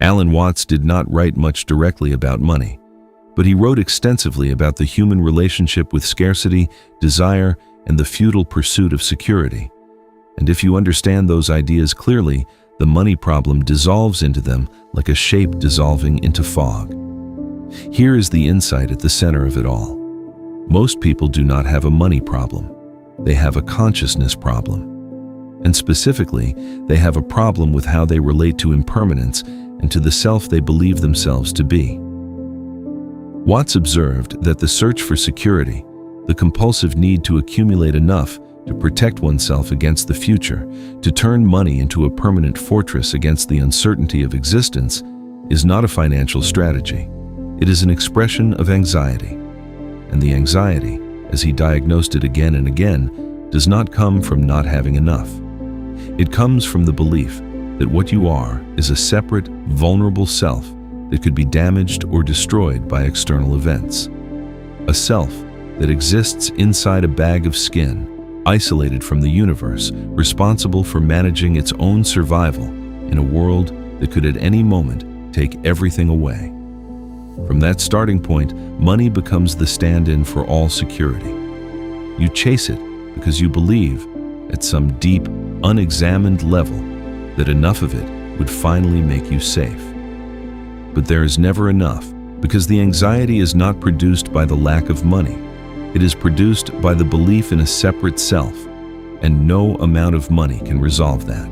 Alan Watts did not write much directly about money, but he wrote extensively about the human relationship with scarcity, desire, and the futile pursuit of security. And if you understand those ideas clearly, the money problem dissolves into them like a shape dissolving into fog. Here is the insight at the center of it all. Most people do not have a money problem. They have a consciousness problem. And specifically, they have a problem with how they relate to impermanence and to the self they believe themselves to be. Watts observed that the search for security, the compulsive need to accumulate enough to protect oneself against the future, to turn money into a permanent fortress against the uncertainty of existence, is not a financial strategy. It is an expression of anxiety. And the anxiety, as he diagnosed it again and again, does not come from not having enough. It comes from the belief that what you are is a separate, vulnerable self that could be damaged or destroyed by external events. A self that exists inside a bag of skin, isolated from the universe, responsible for managing its own survival in a world that could at any moment take everything away. From that starting point, money becomes the stand-in for all security. You chase it because you believe, at some deep, unexamined level, that enough of it would finally make you safe. But there is never enough, because the anxiety is not produced by the lack of money. It is produced by the belief in a separate self, and no amount of money can resolve that.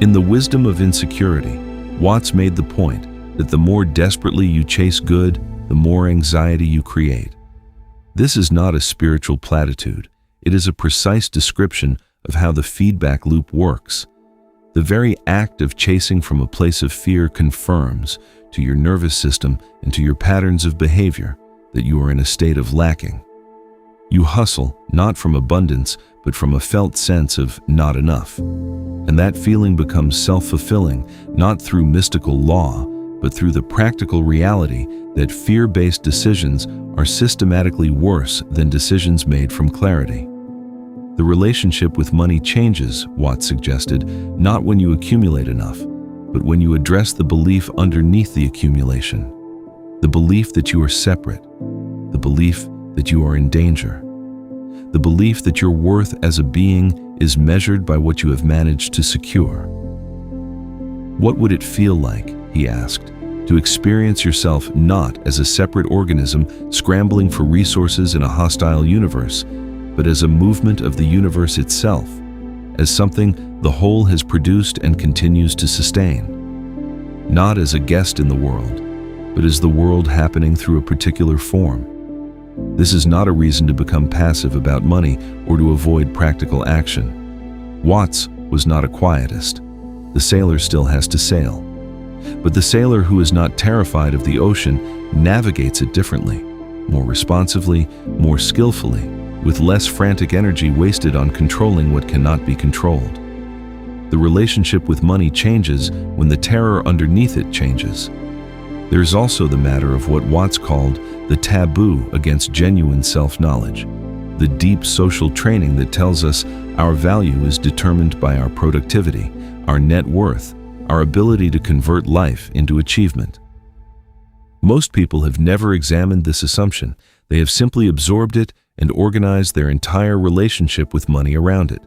In The Wisdom of Insecurity, Watts made the point that the more desperately you chase good, the more anxiety you create. This is not a spiritual platitude. It is a precise description of how the feedback loop works. The very act of chasing from a place of fear confirms to your nervous system and to your patterns of behavior that you are in a state of lacking. You hustle not from abundance, but from a felt sense of not enough. And that feeling becomes self-fulfilling, not through mystical law, but through the practical reality that fear-based decisions are systematically worse than decisions made from clarity. The relationship with money changes, Watts suggested, not when you accumulate enough, but when you address the belief underneath the accumulation. The belief that you are separate. The belief that you are in danger. The belief that your worth as a being is measured by what you have managed to secure. What would it feel like, he asked, to experience yourself not as a separate organism scrambling for resources in a hostile universe, but as a movement of the universe itself, as something the whole has produced and continues to sustain? Not as a guest in the world, but as the world happening through a particular form. This is not a reason to become passive about money or to avoid practical action. Watts was not a quietist. The sailor still has to sail. But the sailor who is not terrified of the ocean navigates it differently, more responsively, more skillfully, with less frantic energy wasted on controlling what cannot be controlled. The relationship with money changes when the terror underneath it changes. There is also the matter of what Watts called the taboo against genuine self-knowledge, the deep social training that tells us our value is determined by our productivity, our net worth, our ability to convert life into achievement. Most people have never examined this assumption. They have simply absorbed it and organized their entire relationship with money around it.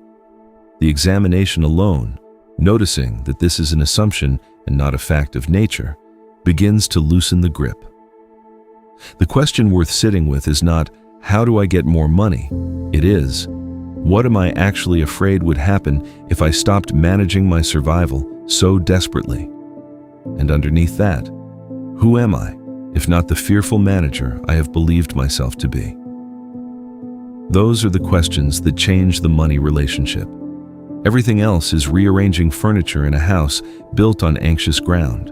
The examination alone, noticing that this is an assumption and not a fact of nature, begins to loosen the grip. The question worth sitting with is not, how do I get more money? It is, what am I actually afraid would happen if I stopped managing my survival so desperately? And underneath that, who am I, if not the fearful manager I have believed myself to be? Those are the questions that change the money relationship. Everything else is rearranging furniture in a house built on anxious ground.